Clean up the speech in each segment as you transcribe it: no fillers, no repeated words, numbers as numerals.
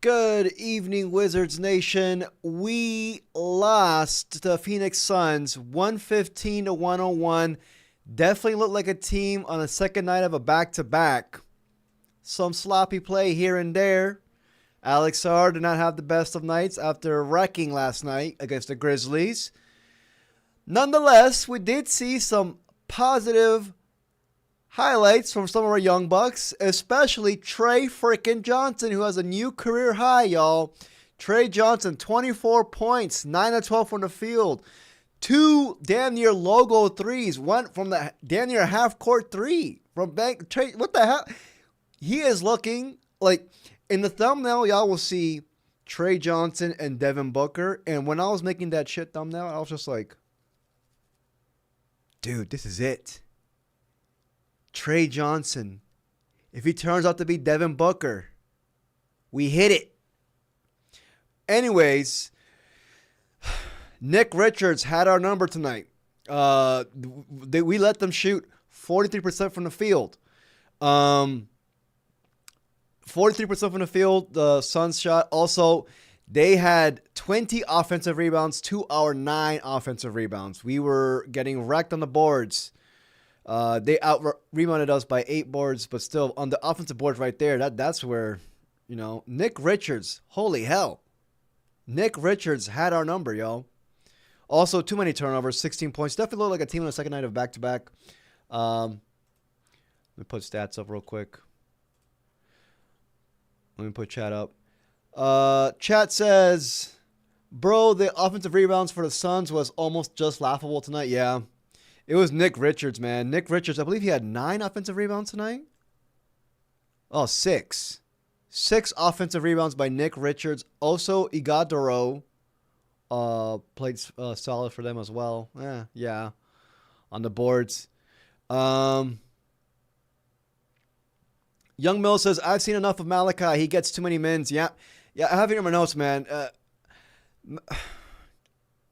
Good evening, Wizards Nation. We lost to the Phoenix Suns 115 to 101. Definitely looked like a team on the second night of a back-to-back. Some sloppy play here and there. Alex R did not have the best of nights after wrecking last night against the Grizzlies. Nonetheless, we did see some positive highlights from some of our young bucks, especially Trey freaking Johnson, who has a new career high, y'all. Trey Johnson, 24 points, 9 of 12 from the field. Two damn near logo threes. One from the damn near half court three from Bank. Trey, what the hell? He is looking like, in the thumbnail, y'all will see Trey Johnson and Devin Booker. And when I was making that shit thumbnail, I was just like, dude, this is it. Trey Johnson. If he turns out to be Devin Booker, we hit it. Anyways, Nick Richards had our number tonight. We let them shoot 43% from the field. 43% from the field, the Suns shot. Also, they had 20 offensive rebounds to our 9 offensive rebounds. We were getting wrecked on the boards. They out-rebounded us by 8 boards, but still, on the offensive boards right there, that's where, Nick Richards, holy hell. Nick Richards had our number, yo. Also, too many turnovers, 16 points. Definitely looked like a team on the second night of back-to-back. Let me put stats up real quick. Let me put chat up. Chat says, bro, the offensive rebounds for the Suns was almost just laughable tonight. Yeah. It was Nick Richards, man. Nick Richards, I believe he had 9 offensive rebounds tonight. Oh, 6. 6 offensive rebounds by Nick Richards. Also, Iguodaro played solid for them as well. Yeah, on the boards. Young Mill says, I've seen enough of Malachi. He gets too many mins. Yeah, I have it in my notes, man.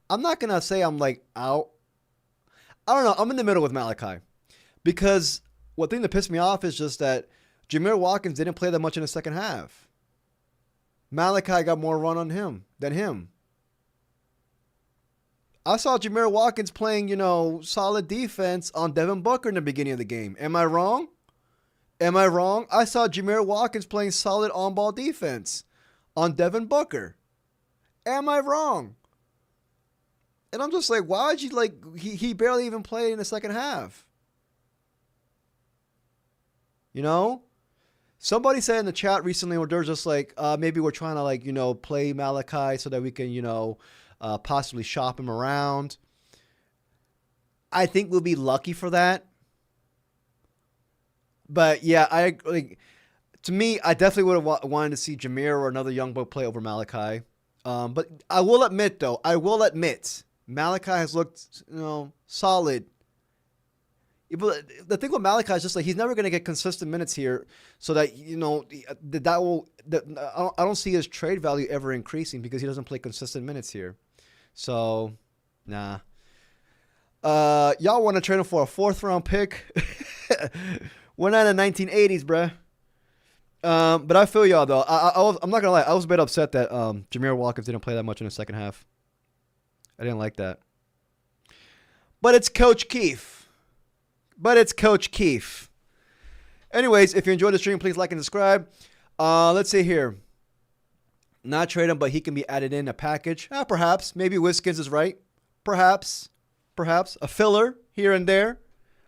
I'm not going to say I'm like out. I don't know. I'm in the middle with Malachi. Because one thing that pissed me off is just that Jameer Watkins didn't play that much in the second half. Malachi got more run on him than him. I saw Jameer Watkins playing, solid defense on Devin Booker in the beginning of the game. Am I wrong? I saw Jameer Watkins playing solid on-ball defense on Devin Booker. Am I wrong? And I'm just like, why did you he barely even played in the second half? Somebody said in the chat recently where they're just like, maybe we're trying to play Malachi so that we can, possibly shop him around. I think we'll be lucky for that. But yeah, to me, I definitely would have wanted to see Jameer or another young buck play over Malachi. But I will admit, Malachi has looked, solid. The thing with Malachi is just he's never going to get consistent minutes here, so that I don't see his trade value ever increasing because he doesn't play consistent minutes here. So, nah. Y'all want to trade him for a 4th round pick? We're not in the 1980s, bruh. But I feel y'all though. I'm not gonna lie. I was a bit upset that Jameer Watkins didn't play that much in the second half. I didn't like that. But it's Coach Keefe. Anyways, if you enjoyed the stream, please like and subscribe. Let's see here. Not trade him, but he can be added in a package. Perhaps. Maybe Wiskins is right. Perhaps. A filler here and there.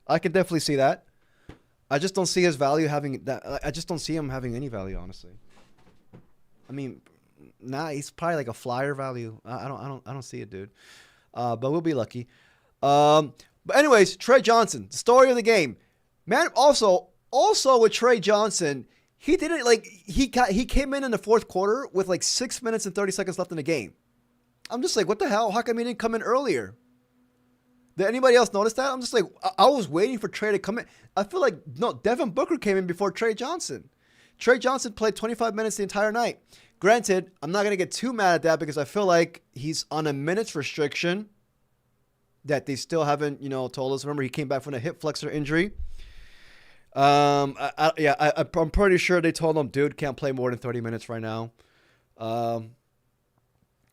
I can definitely see that. I just don't see his value having that. I just don't see him having any value, honestly. I mean, he's probably like a flyer value. I don't see it, dude. But we'll be lucky. But anyways, Trey Johnson, story of the game, man. Also with Trey Johnson, he didn't he came in the fourth quarter with 6 minutes and 30 seconds left in the game. I'm just like, what the hell? How come he didn't come in earlier? Did anybody else notice that? I'm just like, I was waiting for Trey to come in. I feel like, no, Devin Booker came in before Trey Johnson. Trey Johnson played 25 minutes the entire night. Granted, I'm not going to get too mad at that because I feel like he's on a minutes restriction that they still haven't, told us. Remember, he came back from a hip flexor injury. I'm pretty sure they told him, dude, can't play more than 30 minutes right now. Um,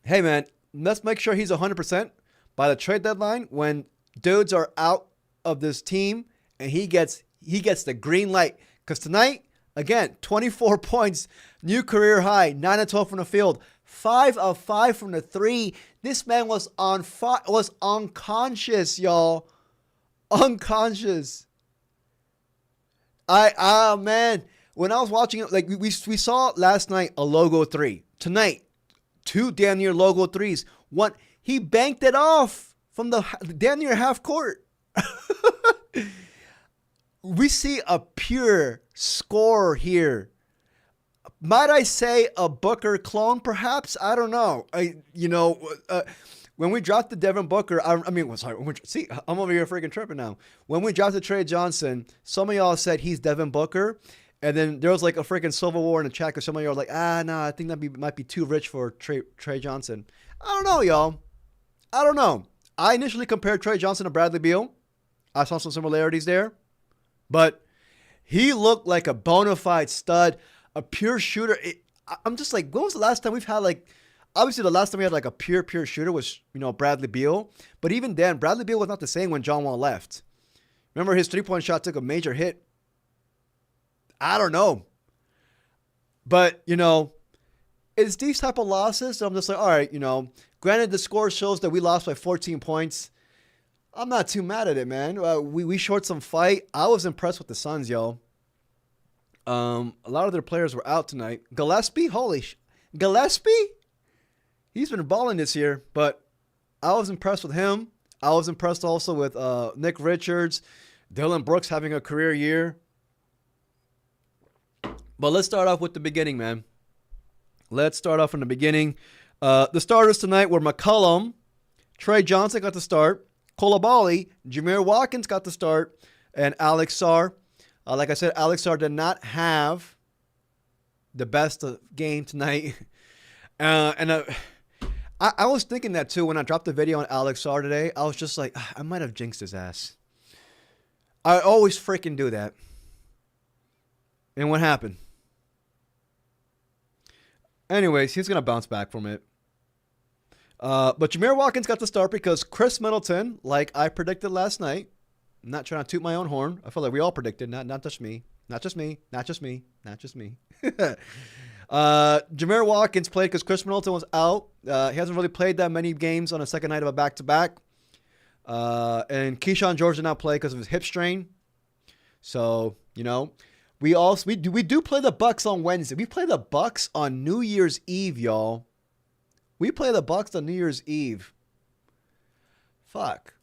hey, man, let's make sure he's 100% by the trade deadline when dudes are out of this team and he gets the green light. Because tonight, again, 24 points, new career high, 9 of 12 from the field, 5 of 5 from the 3. This man was was unconscious, y'all. Unconscious. Man, when I was watching it, like we saw last night a logo 3. Tonight, 2 damn near logo 3s. One, he banked it off from the damn near half court. We see a pure score here. Might I say a Booker clone, perhaps? I don't know. When we dropped the Devin Booker, I'm over here freaking tripping now. When we dropped the Trey Johnson, some of y'all said he's Devin Booker, and then there was like a freaking civil war in the chat because some of y'all were like, I think that might be too rich for Trey Johnson. I don't know, y'all. I don't know. I initially compared Trey Johnson to Bradley Beal. I saw some similarities there. But he looked like a bona fide stud, a pure shooter. I'm just like, when was the last time we've had like, obviously the last time we had like a pure shooter was, Bradley Beal. But even then, Bradley Beal was not the same when John Wall left. Remember his 3-point shot took a major hit. I don't know. But, it's these type of losses. So I'm just like, all right, granted the score shows that we lost by 14 points. I'm not too mad at it, man. We showed some fight. I was impressed with the Suns, yo. A lot of their players were out tonight. Gillespie? Gillespie? He's been balling this year, but I was impressed with him. I was impressed also with Nick Richards, Dylan Brooks having a career year. But let's start off with the beginning, man. Let's start off from the beginning. The starters tonight were McCollum. Trey Johnson got the start. Coulibaly, Jameer Watkins got the start, and Alex Sarr. Like I said, Alex Sarr did not have the best game tonight. I was thinking that too when I dropped the video on Alex Sarr today. I was just like, I might have jinxed his ass. I always freaking do that. And what happened? Anyways, he's going to bounce back from it. But Jameer Watkins got the start because Chris Middleton, like I predicted last night, I'm not trying to toot my own horn. I feel like we all predicted, not just me. Jameer Watkins played because Chris Middleton was out. He hasn't really played that many games on a second night of a back-to-back. And Keyshawn George did not play because of his hip strain. So, we do play the Bucks on Wednesday. We play the Bucks on New Year's Eve, y'all. We play the Bucks on New Year's Eve. Fuck.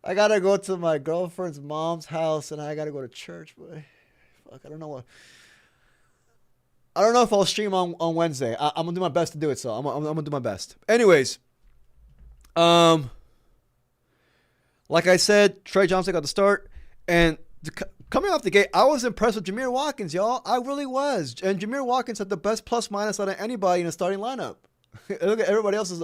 I gotta go to my girlfriend's mom's house and I gotta go to church, boy. Fuck, I don't know if I'll stream on Wednesday. I'm gonna do my best to do it, so I'm gonna do my best. Anyways, like I said, Trey Johnson got the start, and coming off the gate, I was impressed with Jameer Watkins, y'all. I really was. And Jameer Watkins had the best plus-minus out of anybody in the starting lineup. Look at everybody else is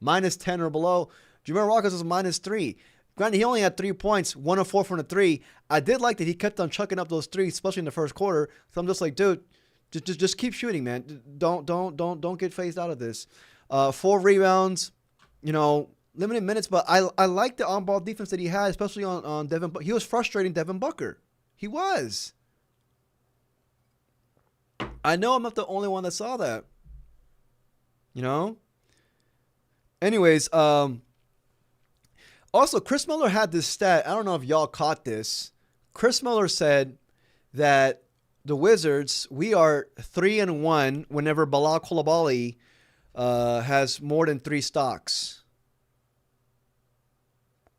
minus 10 or below. Jameer Watkins was minus 3. Granted, he only had 3 points, 1 of 4 from the 3. I did like that he kept on chucking up those threes, especially in the first quarter. So I'm just like, dude, just keep shooting, man. Don't get phased out of this. 4 rebounds, limited minutes, but I like the on-ball defense that he had, especially on Devin Booker. He was frustrating Devin Booker. He was. I know I'm not the only one that saw that. Anyways, also, Chris Miller had this stat. I don't know if y'all caught this. Chris Miller said that the Wizards, we are 3-1 whenever Bilal Coulibaly has more than 3 stocks.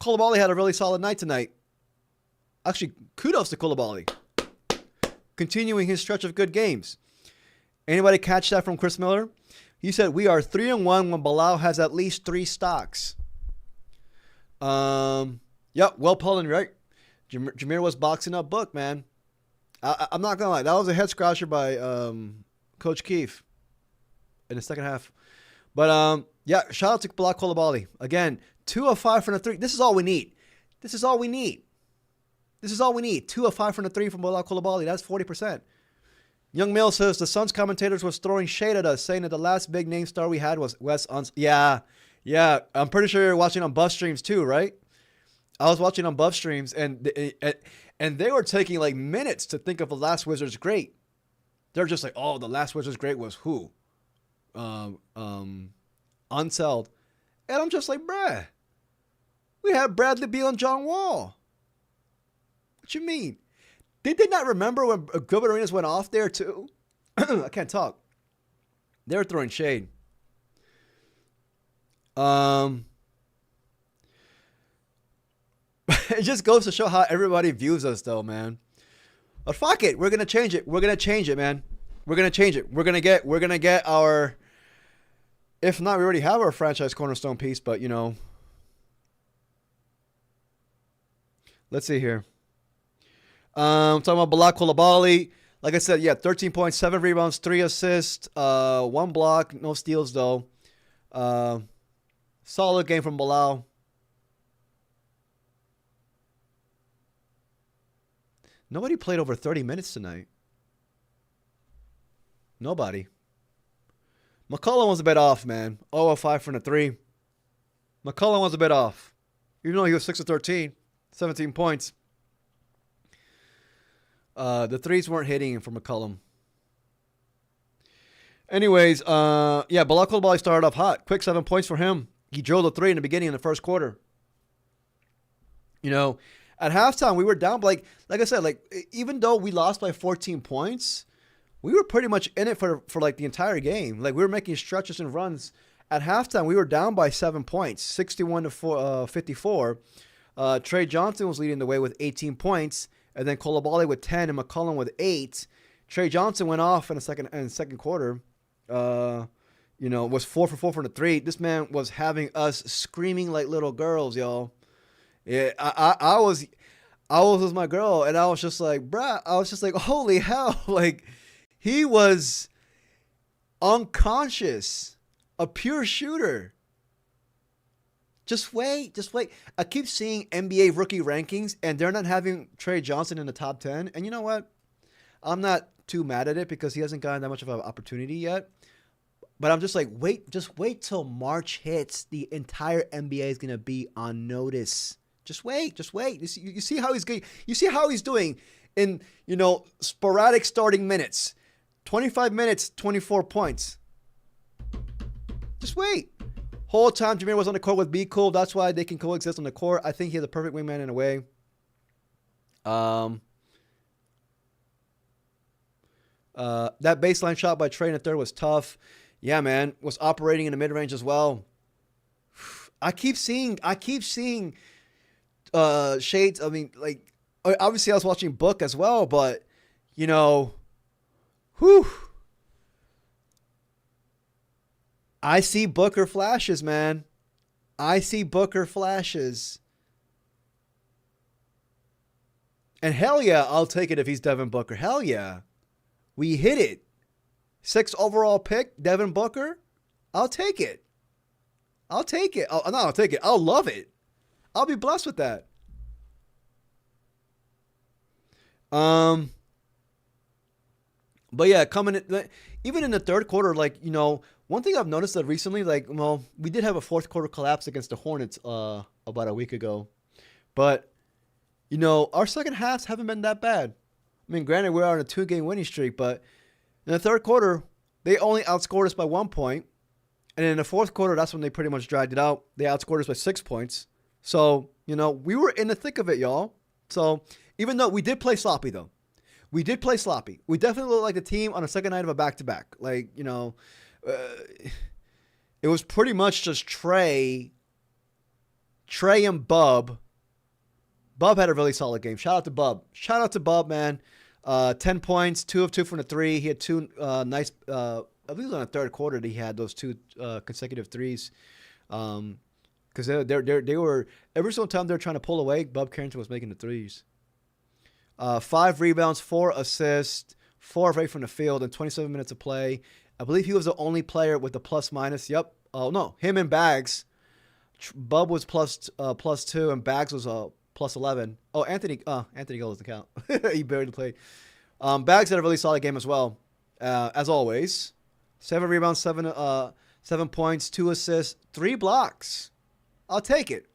Coulibaly had a really solid night tonight. Actually, kudos to Coulibaly. Continuing his stretch of good games. Anybody catch that from Chris Miller? He said, we are 3-1 when Bilal has at least 3 stocks. Yep, well pulling, right? Jameer was boxing up Book, man. I'm not going to lie. That was a head scratcher by Coach Keefe in the second half. But, yeah, shout out to Bilal Coulibaly. Again, 2 of 5 from the 3. This is all we need. 2 of 5 from the 3 from Bilal Coulibaly. That's 40%. Young Mill says the Suns commentators was throwing shade at us, saying that the last big name star we had was Wes Uns. Yeah. I'm pretty sure you're watching on Buff Streams too, right? I was watching on Buff Streams, and they were taking like minutes to think of the last Wizards great. They're just like, oh, the last Wizards great was who? Unseld. And I'm just like, bruh, we had Bradley Beal and John Wall. What you mean? Did they not remember when Gilbert Arenas went off there too? I can't talk. They were throwing shade. It just goes to show how everybody views us, though, man. But fuck it, we're gonna change it. We're gonna change it, man. We're gonna change it. We're gonna get our. If not, we already have our franchise cornerstone piece, but you know. Let's see here. Talking about Bilal Coulibaly. Like I said, yeah, 13 points, 7 rebounds, 3 assists, 1 block, no steals though. Solid game from Bilal. Nobody played over 30 minutes tonight. Nobody. McCollum was a bit off, man. 0 of 5 from the 3. McCollum was a bit off. Even though he was 6 of 13, 17 points. The threes weren't hitting for McCollum. Anyways, Bilal Coulibaly started off hot. Quick 7 points for him. He drilled a 3 in the beginning in the first quarter. You know, at halftime, we were down. Like I said, like even though we lost by 14 points, we were pretty much in it for like the entire game. Like we were making stretches and runs. At halftime, we were down by 7 points, 61 to 54. Trey Johnson was leading the way with 18 points, and then Coulibaly with 10 and McCollum with 8. Trey Johnson went off in the second quarter. Was 4 for 4 from the 3. This man was having us screaming like little girls, y'all. Yeah, I was with my girl, and I was just like, bruh, I was just like, holy hell. Like, he was unconscious, a pure shooter. Just wait. I keep seeing NBA rookie rankings, and they're not having Trey Johnson in the top 10. And you know what? I'm not too mad at it because he hasn't gotten that much of an opportunity yet. But I'm just like, wait till March hits. The entire NBA is going to be on notice. Just wait. You see how he's going. You see how he's doing in, sporadic starting minutes. 25 minutes, 24 points. Just wait. Whole time Jameer was on the court with Be Cool. That's why they can coexist on the court. I think he's the perfect wingman in a way. That baseline shot by Trey in the third was tough. Yeah, man. Was operating in the mid-range as well. I keep seeing shades. I mean, like, obviously I was watching Book as well, but, I see Booker flashes, man. I see Booker flashes. And hell yeah, I'll take it if he's Devin Booker. Hell yeah. We hit it. 6th overall pick, Devin Booker. I'll take it. I'll take it. I'll love it. I'll be blessed with that. But yeah, even in the third quarter, one thing I've noticed that recently, we did have a fourth quarter collapse against the Hornets about a week ago. But, our second halves haven't been that bad. I mean, granted, we're on a 2-game winning streak, but in the third quarter, they only outscored us by 1 point. And in the fourth quarter, that's when they pretty much dragged it out. They outscored us by 6 points. So, we were in the thick of it, y'all. So, even though we did play sloppy, though. We did play sloppy. We definitely looked like the team on the second night of a back-to-back. It was pretty much just Trey and Bub. Bub had a really solid game. Shout out to Bub, man. 10 points, 2 of 2 from the 3. He had 2 nice, I believe it was on the third quarter that he had those 2 consecutive threes. Because they were, every single time they were trying to pull away, Bub Carrington was making the threes. 5 rebounds, 4 assists, 4 of 8 from the field, and 27 minutes of play. I believe he was the only player with the plus-minus. Yep. Oh, no. Him and Bags. Bub was plus 2, and Bags was plus 11. Oh, Anthony Gill doesn't count. He barely played. Bags had a really solid game as well, as always. 7 rebounds, 7 points, 2 assists, 3 blocks. I'll take it.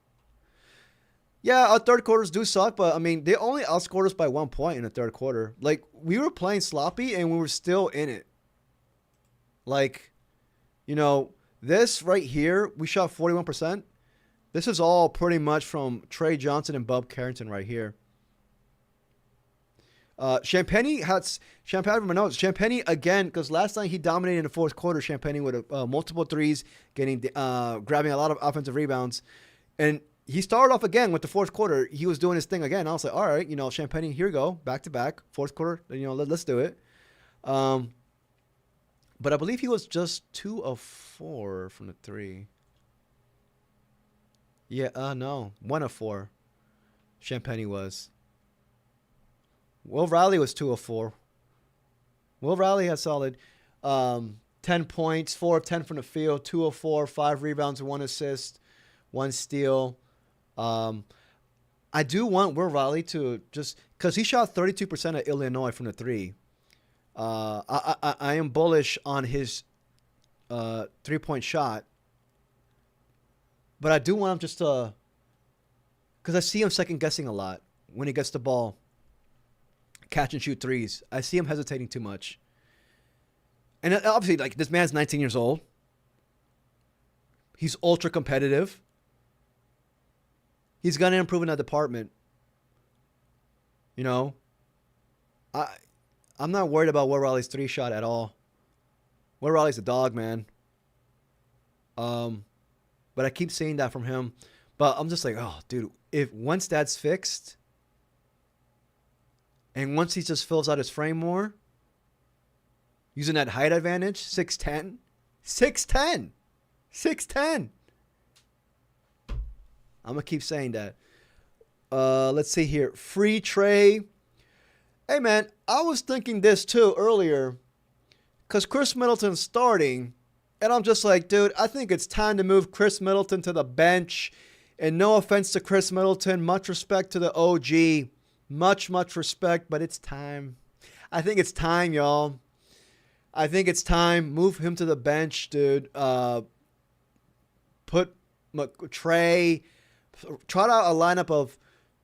Yeah, our third quarters do suck, but I mean, they only outscored us by 1 point in the third quarter. Like, we were playing sloppy and we were still in it. Like, you know, this right here, we shot 41%. This is all pretty much from Trey Johnson and Bub Carrington right here. Champagne from my notes. Champagne again, because last night he dominated in the fourth quarter. Champagne with multiple threes, grabbing a lot of offensive rebounds, and he started off again with the fourth quarter. He was doing his thing again. I was like, all right, you know, Champagne, here we go, back to back, fourth quarter. You know, let's do it. But I believe he was just 2 of 4 from the 3. Yeah, no, 1 of 4. Champagne was. Will Riley was 2 of 4. Will Riley had solid 10 points, 4 of 10 from the field, 2 of 4, 5 rebounds, 1 assist, 1 steal. I do want Will Riley to just, because he shot 32% at Illinois from the 3. I am bullish on his 3-point shot, but I do want him just to, because I see him second guessing a lot when he gets the ball, catch and shoot threes. I see him hesitating too much, and obviously, like, this man's 19 years old. He's ultra competitive. He's gonna improve in that department. You know, I'm not worried about Will Riley's 3 shot at all. Will Riley's a dog, man. But I keep seeing that from him. But I'm just like, oh, dude, if once that's fixed, and once he just fills out his frame more, using that height advantage, 6'10", 6'10", 6'10". I'm gonna keep saying that. Let's see here, free Trey. Hey man, I was thinking this too earlier, because Chris Middleton's starting, and I'm just like, dude, I think it's time to move Chris Middleton to the bench. And no offense to Chris Middleton, much respect to the OG, much respect, but it's time. I think it's time, y'all. I think it's time. Move him to the bench, dude. Put Trey. Trot out a lineup of,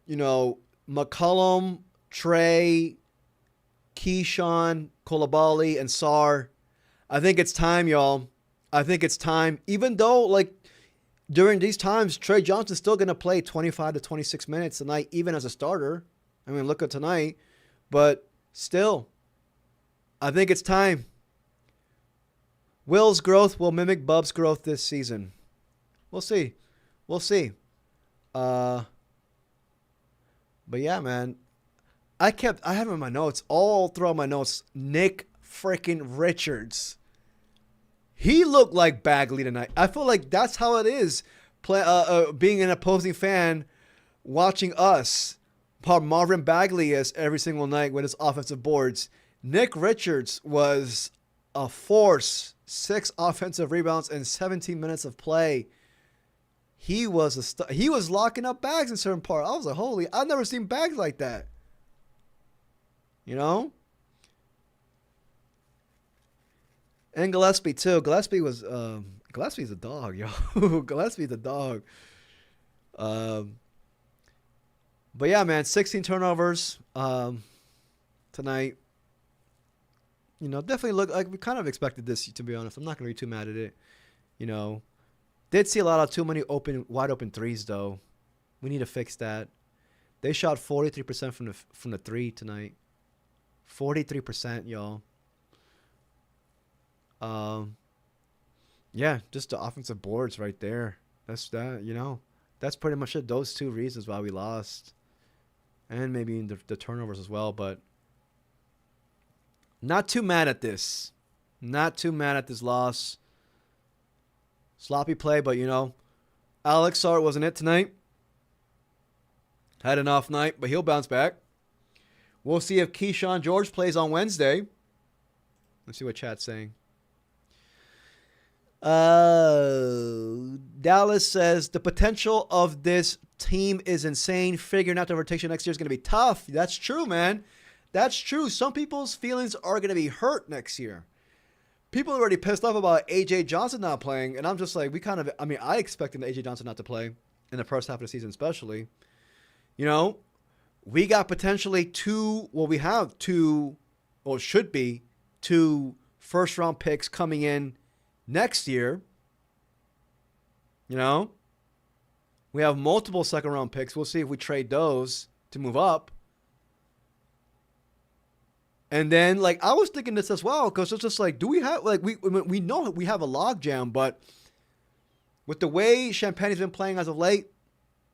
you know, McCollum, Trey, Keyshawn, Coulibaly, and Sarr. I think it's time, y'all. I think it's time. Even though, like, during these times, Trey Johnson's still going to play 25 to 26 minutes tonight, even as a starter. I mean, look at tonight. But still, I think it's time. Will's growth will mimic Bub's growth this season. We'll see. We'll see. But yeah, man. I have in my notes, all throughout my notes, Nick freaking Richards. He looked like Bagley tonight. I feel like that's how it is, being an opposing fan, watching us, how Marvin Bagley is every single night with his offensive boards. Nick Richards was a force. 6 offensive rebounds and 17 minutes of play. He was he was locking up bags in certain part. I was like, holy, I've never seen bags like that. You know? And Gillespie too. Gillespie's a dog, yo. Gillespie's a dog. But yeah, man, 16 turnovers tonight. You know, definitely look like we kind of expected this, to be honest. I'm not going to be too mad at it. You know, did see a lot of too many wide open threes, though. We need to fix that. They shot 43% from the 3 tonight. 43%, y'all. Yeah, just the offensive boards right there. That's that, you know. That's pretty much it. Those 2 reasons why we lost. And maybe the turnovers as well, but not too mad at this. Not too mad at this loss. Sloppy play, but, you know, Alex Sarr wasn't it tonight. Had an off night, but he'll bounce back. We'll see if Keyshawn George plays on Wednesday. Let's see what chat's saying. Dallas says the potential of this team is insane. Figuring out the rotation next year is going to be tough. That's true, man. That's true. Some people's feelings are going to be hurt next year. People are already pissed off about AJ Johnson not playing, and I'm just like, I expected AJ Johnson not to play in the first half of the season, especially. You know, we got potentially we have two, or should be two first-round picks coming in next year. You know, we have multiple second-round picks. We'll see if we trade those to move up. And then, like, I was thinking this as well, because it's just like, do we have, like, we know we have a logjam, but with the way Champagne's been playing as of late,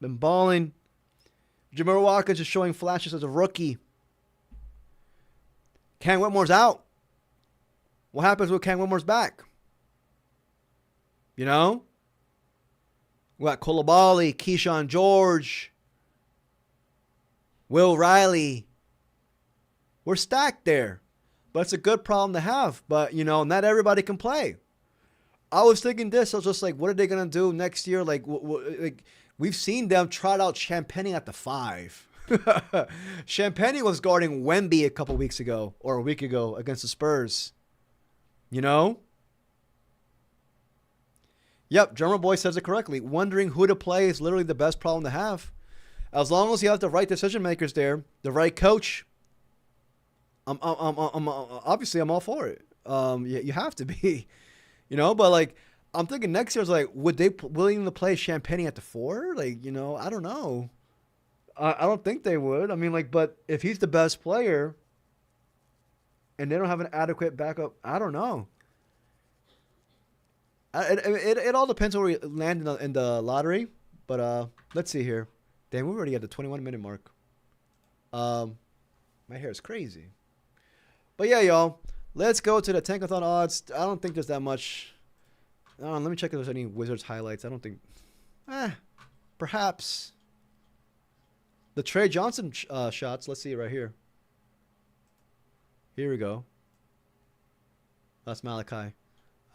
been balling, Jamir Watkins is showing flashes as a rookie. Cam Whitmore's out. What happens when Cam Whitmore's back? You know? We got Coulibaly, Keyshawn George, Will Riley. We're stacked there. But it's a good problem to have. But, you know, not everybody can play. I was thinking this. I was just like, what are they going to do next year? Like, we've seen them trot out Champagne at the 5. Champagne was guarding Wemby a couple weeks ago or a week ago against the Spurs. You know? Yep, Drummer Boy says it correctly. Wondering who to play is literally the best problem to have. As long as you have the right decision makers there, the right coach, I'm obviously I'm all for it. You have to be, you know. But like, I'm thinking next year's like, would they willing to play Champagne at the 4? Like, you know, I don't know. I don't think they would. I mean, like, but if he's the best player, and they don't have an adequate backup, I don't know. It all depends where we land in the lottery. But let's see here. Damn, we're already at the 21-minute mark. My hair is crazy. But yeah, y'all. Let's go to the Tankathon odds. I don't think there's that much. Let me check if there's any Wizards highlights. I don't think. Perhaps. The Trey Johnson shots. Let's see it right here. Here we go. That's Malachi.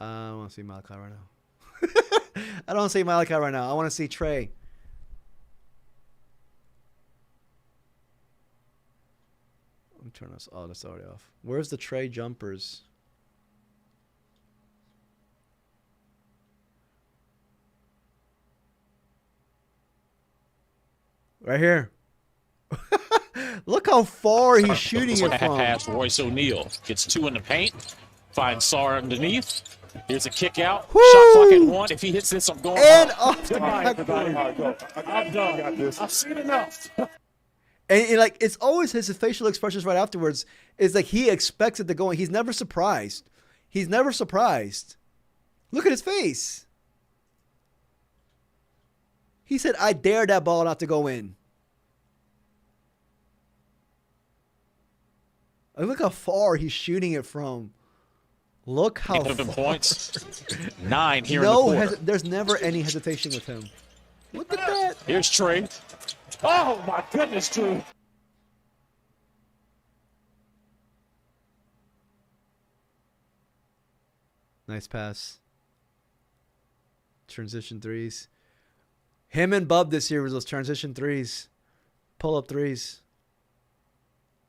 I don't want to see Malachi right now. I don't want to see Malachi right now. I want to see Trey. Let me turn this. Oh, that's already off. Where's the Trey jumpers? Right here. Look how far he's shooting it from. Pass Royce O'Neal. Gets 2 in the paint. Finds Sarr underneath. Here's a kick out. Woo! Shot clock at 1. If he hits this, I'm going and home. off the backboard. I'm done. I've seen enough. And like, it's always his facial expressions right afterwards. Is like he expects it to go in. He's never surprised. He's never surprised. Look at his face. He said, I dare that ball not to go in. And look how far he's shooting it from. Look how far. Points. 9 here in the quarter. There's never any hesitation with him. Look at that. Here's Trey. Oh, my goodness, Trey. Nice pass. Transition threes. Him and Bub this year was those transition threes. Pull-up threes.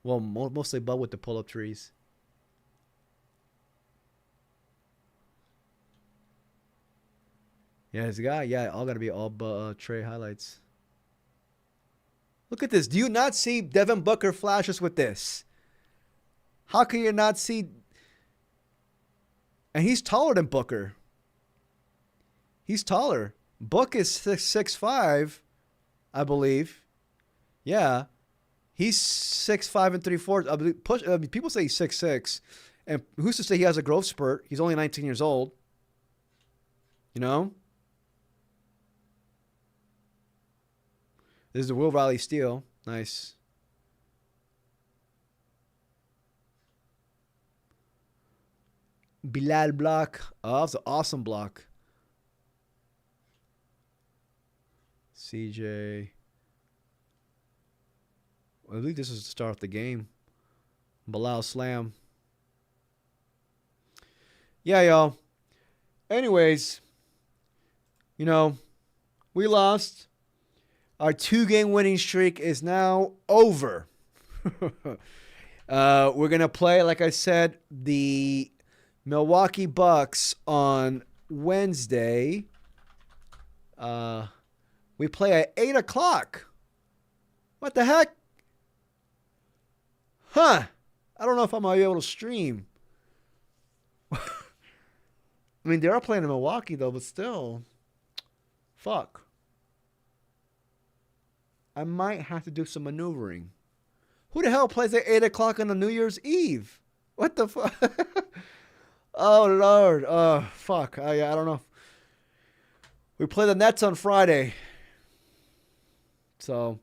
Well, mostly Bub with the pull-up threes. Yeah, this guy. Yeah, all got to be all Trey highlights. Look at this. Do you not see Devin Booker flashes with this? How can you not see? And he's taller than Booker. He's taller. Book is 6'5", I believe. Yeah. He's 6'5" and 3/4. People say he's 6'6", and who's to say he has a growth spurt? He's only 19 years old. You know. This is the Will Riley steal. Nice. Bilal block. Oh, that's an awesome block. CJ. I believe this is the start of the game. Bilal slam. Yeah, y'all. Anyways, you know, we lost. Our 2-game winning streak is now over. We're going to play, like I said, the Milwaukee Bucks on Wednesday. We play at 8 o'clock. What the heck? Huh. I don't know if I'm going to be able to stream. I mean, they are playing in Milwaukee, though, but still. Fuck. I might have to do some maneuvering. Who the hell plays at 8 o'clock on a New Year's Eve? What the fuck? Oh, Lord. Oh, fuck. I don't know. We play the Nets on Friday. So,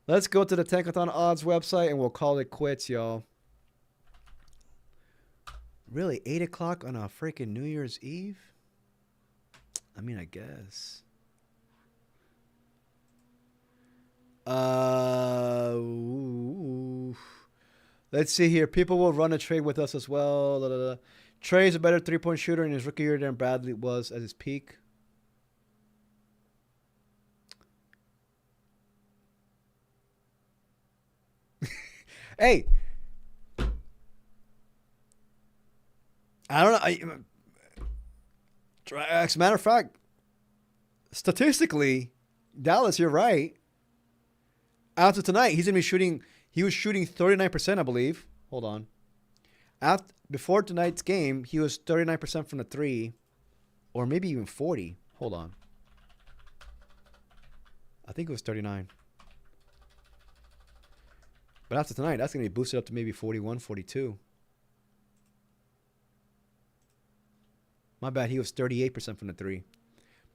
let's go to the Tankathon Odds website and we'll call it quits, y'all. Really? 8 o'clock on a freaking New Year's Eve? I mean, I guess. Let's see here. People will run a trade with us as well. Trey is a better three-point shooter in his rookie year than Bradley was at his peak. Hey, I don't know. As a matter of fact, statistically, Dallas, you're right. After tonight, he's gonna be shooting. He was shooting 39%, I believe. Hold on. Before tonight's game, he was 39% from the three, or maybe even 40. Hold on. I think it was 39. But after tonight, that's gonna be boosted up to maybe 41, 42. My bad. He was 38% from the three.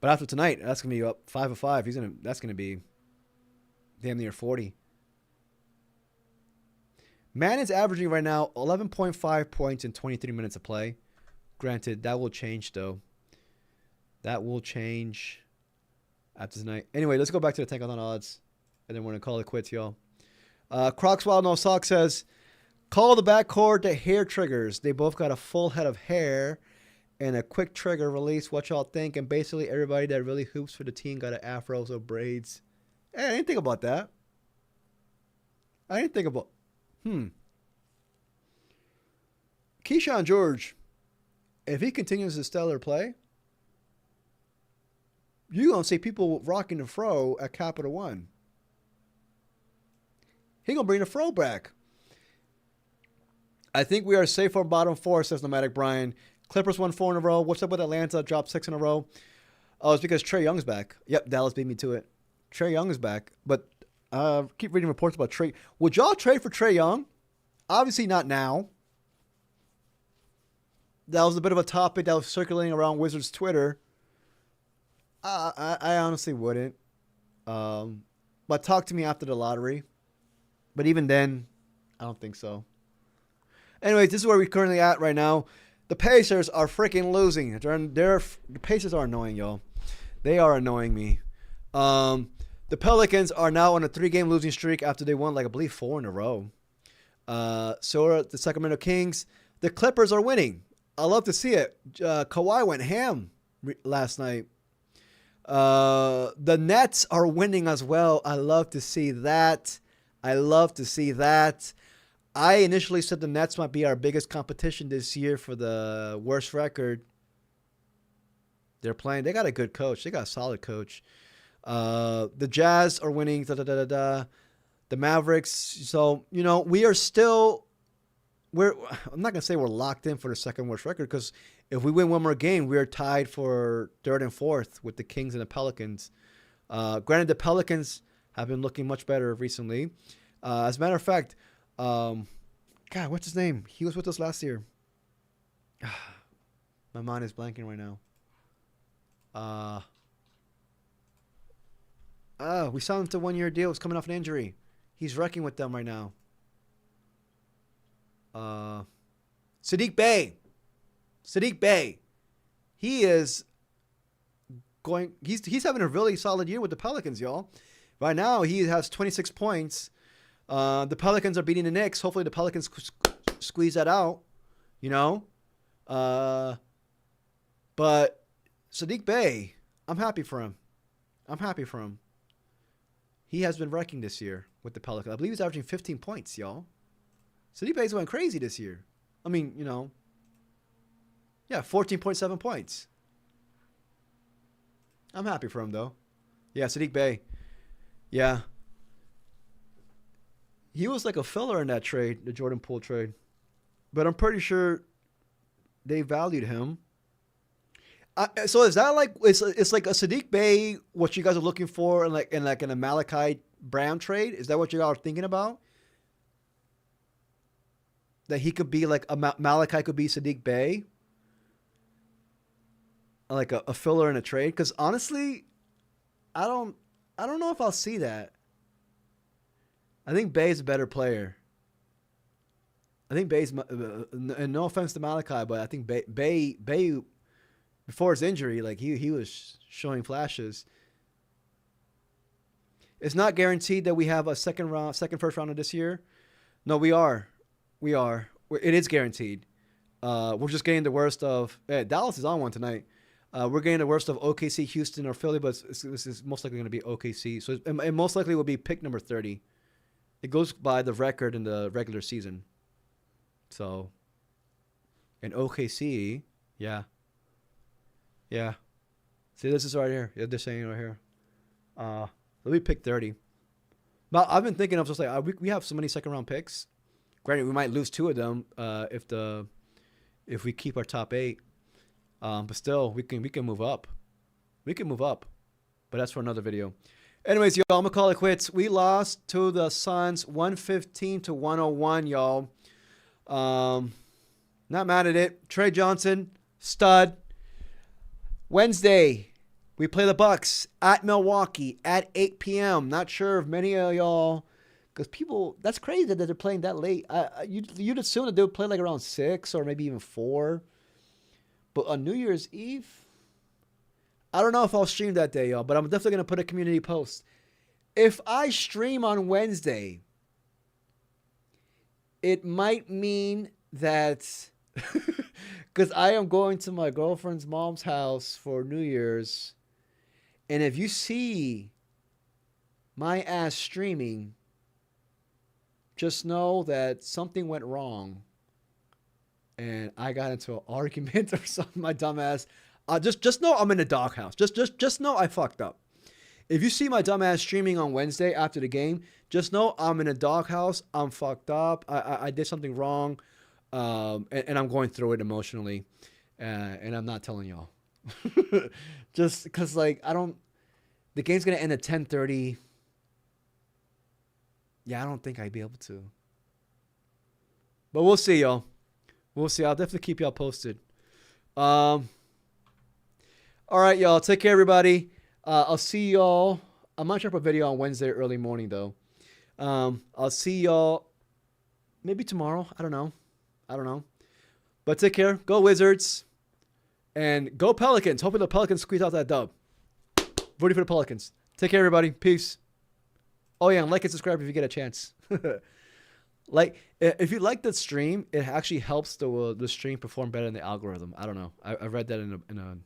But after tonight, that's gonna be up 5 of 5. That's gonna be damn near 40. Man is averaging right now 11.5 points in 23 minutes of play. Granted, that will change though. That will change after tonight. Anyway, let's go back to the Tankathon odds, and then we're gonna call it quits, y'all. Crocs Wild No Sock says, call the backcourt the hair triggers. They both got a full head of hair and a quick trigger release. What y'all think? And basically everybody that really hoops for the team got an afro or braids. Hey, I didn't think about that. Keyshawn George, if he continues his stellar play, you're going to see people rocking the fro at Capital One. He going to bring the fro back. I think we are safe for bottom four, says Nomadic Brian. Clippers won 4 in a row. What's up with Atlanta? Dropped 6 in a row. Oh, it's because Trey Young's back. Yep, Dallas beat me to it. Trey Young is back. But keep reading reports about Trey. Would y'all trade for Trey Young? Obviously not now. That was a bit of a topic that was circulating around Wizards Twitter. I honestly wouldn't. But talk to me after the lottery. But even then, I don't think so. Anyways, this is where we're currently at right now. The Pacers are freaking losing. The Pacers are annoying, y'all. They are annoying me. The Pelicans are now on a 3-game losing streak after they won, I believe, 4 in a row. So are the Sacramento Kings. The Clippers are winning. I love to see it. Kawhi went ham last night. The Nets are winning as well. I love to see that. I initially said the Nets might be our biggest competition this year for the worst record. They're playing. They got a good coach. They got a solid coach. The Jazz are winning. The Mavericks. So, we are still... I'm not going to say we're locked in for the second worst record, because if we win one more game, we are tied for 3rd and 4th with the Kings and the Pelicans. Granted, the Pelicans have been looking much better recently. As a matter of fact, God, what's his name? He was with us last year. My mind is blanking right now. We signed him to a 1-year deal. He's coming off an injury. He's wrecking with them right now. Sadiq Bey. He is going. He's having a really solid year with the Pelicans, y'all. Right now, he has 26 points. The Pelicans are beating the Knicks. Hopefully, the Pelicans squeeze that out. But Sadiq Bey, I'm happy for him. He has been wrecking this year with the Pelicans. I believe he's averaging 15 points, y'all. Saddiq Bey's went crazy this year. I mean, yeah, 14.7 points. I'm happy for him, though. Yeah, Saddiq Bey. Yeah. He was like a filler in that trade, the Jordan Poole trade. But I'm pretty sure they valued him. So is that like it's like a Saddiq Bey, what you guys are looking for in a Malachi Brown trade? Is that what you all are thinking about? That he could be like Malachi could be Saddiq Bey, like a filler in a trade? Because honestly, I don't know if I'll see that. I think Bey's a better player. I think Bey's, and no offense to Malachi, but I think Bey before his injury, like he was showing flashes. It's not guaranteed that we have a second first rounder this year. No, we are. It is guaranteed. We're just getting the worst of Dallas is on one tonight. We're getting the worst of OKC, Houston, or Philly, but this is most likely going to be OKC. So it most likely will be pick number 30. It goes by the record in the regular season. So, in OKC, yeah. See, this is right here. Yeah, they're saying right here. Let me pick 30. But I've been thinking of just like we have so many second round picks. Granted, we might lose 2 of them if we keep our top 8. But still, we can move up. We can move up. But that's for another video. Anyways, y'all, I'm gonna call it quits. We lost to the Suns 115-101, y'all. Not mad at it. Trey Johnson, stud. Wednesday, we play the Bucks at Milwaukee at 8 p.m. Not sure if many of y'all, because people, that's crazy that they're playing that late. You'd assume that they would play like around 6 or maybe even 4. But on New Year's Eve, I don't know if I'll stream that day, y'all, but I'm definitely going to put a community post. If I stream on Wednesday, it might mean that because I am going to my girlfriend's mom's house for New Year's, and if you see my ass streaming, just know that something went wrong and I got into an argument or something, my dumb ass. Just know I'm in the doghouse. Just know I fucked up. If you see my dumb ass streaming on Wednesday after the game, just know I'm in a doghouse. I'm fucked up. I did something wrong, and I'm going through it emotionally, and I'm not telling y'all. Just because, like, the game's going to end at 10:30. Yeah, I don't think I'd be able to. But we'll see, y'all. We'll see. I'll definitely keep y'all posted. All right, y'all. Take care, everybody. I'll see y'all. I might drop a video on Wednesday early morning, though. I'll see y'all maybe tomorrow. I don't know. But take care. Go Wizards. And go Pelicans. Hoping the Pelicans squeeze out that dub. Voting for the Pelicans. Take care, everybody. Peace. Oh, yeah, and like and subscribe if you get a chance. Like, if you like the stream, it actually helps the stream perform better in the algorithm. I don't know. I read that in